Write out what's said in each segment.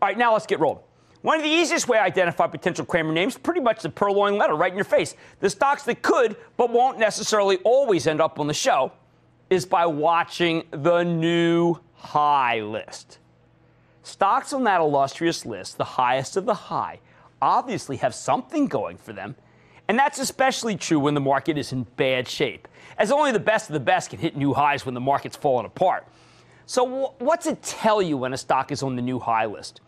All right, now let's get rolling. One of the easiest way to identify potential Cramer names, pretty much the purloined letter right in your face. The stocks that could but won't necessarily always end up on the show is by watching the new high list. Stocks on that illustrious list, the highest of the high, obviously have something going for them. And that's especially true when the market is in bad shape, as only the best of the best can hit new highs when the market's falling apart. So what's it tell you when a stock is on the new high list?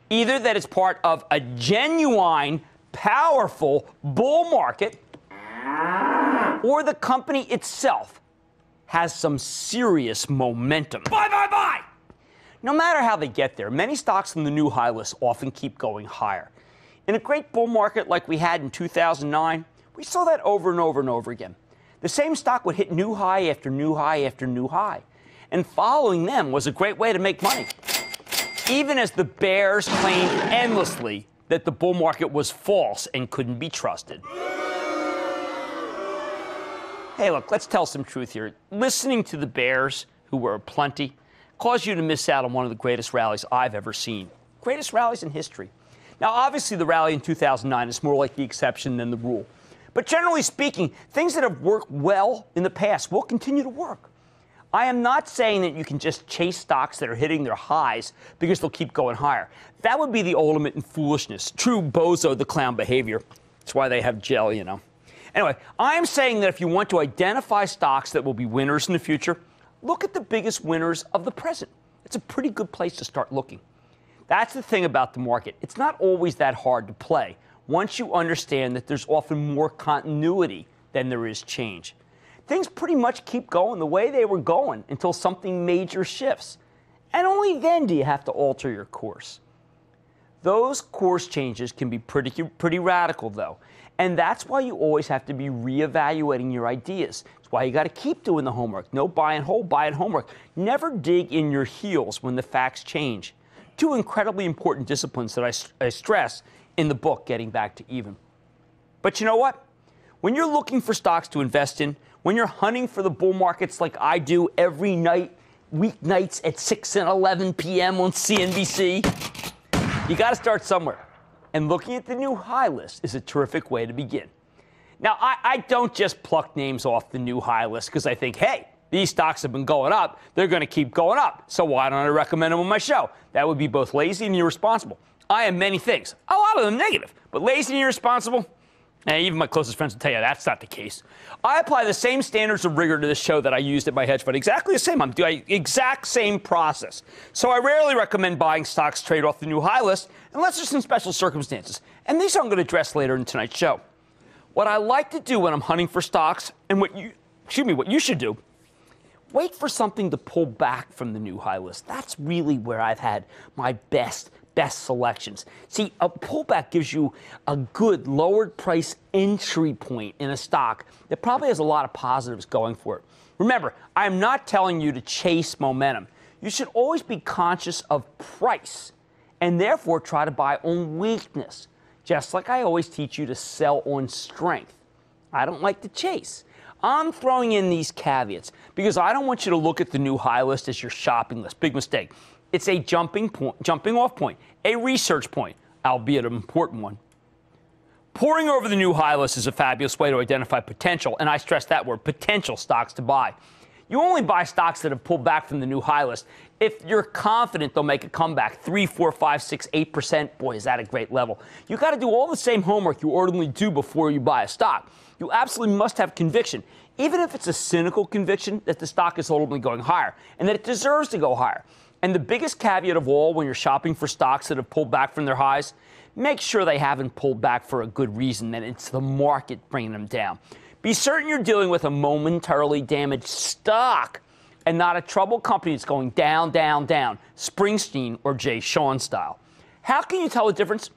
Either that it's part of a genuine, powerful bull market, or the company itself has some serious momentum. Buy, buy, buy! No matter how they get there, many stocks on the new high list often keep going higher. In a great bull market like we had in 2009, we saw that over and over and over again. The same stock would hit new high after new high after new high. And following them was a great way to make money. Even as the bears claimed endlessly that the bull market was false and couldn't be trusted. Hey, look, let's tell some truth here. Listening to the bears, who were aplenty, caused you to miss out on one of the greatest rallies I've ever seen. Greatest rallies in history. Now, obviously, the rally in 2009 is more like the exception than the rule. But generally speaking, things that have worked well in the past will continue to work. I am not saying that you can just chase stocks that are hitting their highs because they'll keep going higher. That would be the ultimate in foolishness. True bozo the clown behavior. That's why they have gel, you know. Anyway, I am saying that if you want to identify stocks that will be winners in the future, look at the biggest winners of the present. It's a pretty good place to start looking. That's the thing about the market. It's not always that hard to play once you understand that there's often more continuity than there is change. Things pretty much keep going the way they were going until something major shifts. And only then do you have to alter your course. Those course changes can be pretty radical, though. And that's why you always have to be reevaluating your ideas. That's why you got to keep doing the homework. No buy and hold, buy and homework. Never dig in your heels when the facts change. Two incredibly important disciplines that I stress in the book, Getting Back to Even. But you know what? When you're looking for stocks to invest in, when you're hunting for the bull markets like I do every night, weeknights at 6 and 11 p.m. on CNBC, you got to start somewhere. And looking at the new high list is a terrific way to begin. Now, I don't just pluck names off the new high list because I think, hey, these stocks have been going up. They're going to keep going up. So why don't I recommend them on my show? That would be both lazy and irresponsible. I am many things, a lot of them negative, but lazy and irresponsible, even my closest friends will tell you that's not the case. I apply the same standards of rigor to this show that I used at my hedge fund. Exactly the same. I'm doing the exact same process. So I rarely recommend buying stocks straight off the new high list unless there's some special circumstances. And these I'm going to address later in tonight's show. What I like to do when I'm hunting for stocks, and what you should do, wait for something to pull back from the new high list. That's really where I've had my best selections. See, a pullback gives you a good lowered price entry point in a stock that probably has a lot of positives going for it. Remember, I'm not telling you to chase momentum. You should always be conscious of price and therefore try to buy on weakness, just like I always teach you to sell on strength. I don't like to chase. I'm throwing in these caveats because I don't want you to look at the new high list as your shopping list. Big mistake. It's a jumping off point, a research point, albeit an important one. Poring over the new high list is a fabulous way to identify potential, and I stress that word, potential stocks to buy. You only buy stocks that have pulled back from the new high list if you're confident they'll make a comeback, 3, 4, 5, 6, 8%. Boy, is that a great level. You got to do all the same homework you ordinarily do before you buy a stock. You absolutely must have conviction, even if it's a cynical conviction that the stock is ultimately going higher and that it deserves to go higher. And the biggest caveat of all when you're shopping for stocks that have pulled back from their highs, make sure they haven't pulled back for a good reason, that it's the market bringing them down. Be certain you're dealing with a momentarily damaged stock and not a troubled company that's going down, down, down, Springsteen or Jay Sean style. How can you tell the difference?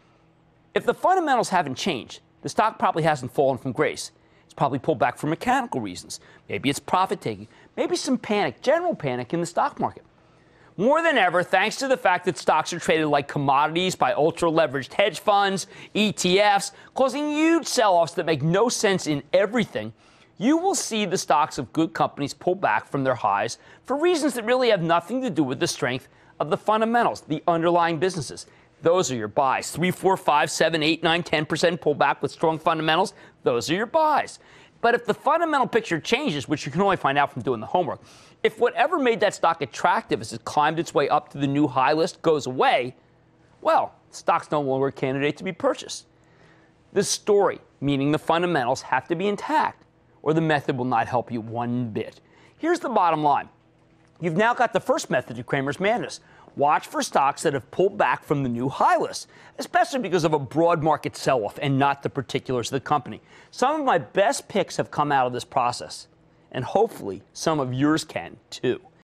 If the fundamentals haven't changed, the stock probably hasn't fallen from grace. It's probably pulled back for mechanical reasons. Maybe it's profit taking. Maybe some panic, general panic in the stock market. More than ever, thanks to the fact that stocks are traded like commodities by ultra-leveraged hedge funds, ETFs, causing huge sell-offs that make no sense in everything, you will see the stocks of good companies pull back from their highs for reasons that really have nothing to do with the strength of the fundamentals, the underlying businesses. those are your buys. 3, 4, 5, 7, 8, 9, 10% pullback with strong fundamentals, those are your buys. But if the fundamental picture changes, which you can only find out from doing the homework, if whatever made that stock attractive as it climbed its way up to the new high list goes away, well, the stock's no longer a candidate to be purchased. The story, meaning the fundamentals, have to be intact, or the method will not help you one bit. Here's the bottom line. You've now got the first method to Cramer's madness. Watch for stocks that have pulled back from the new high list, especially because of a broad market sell-off and not the particulars of the company. Some of my best picks have come out of this process, and hopefully some of yours can too.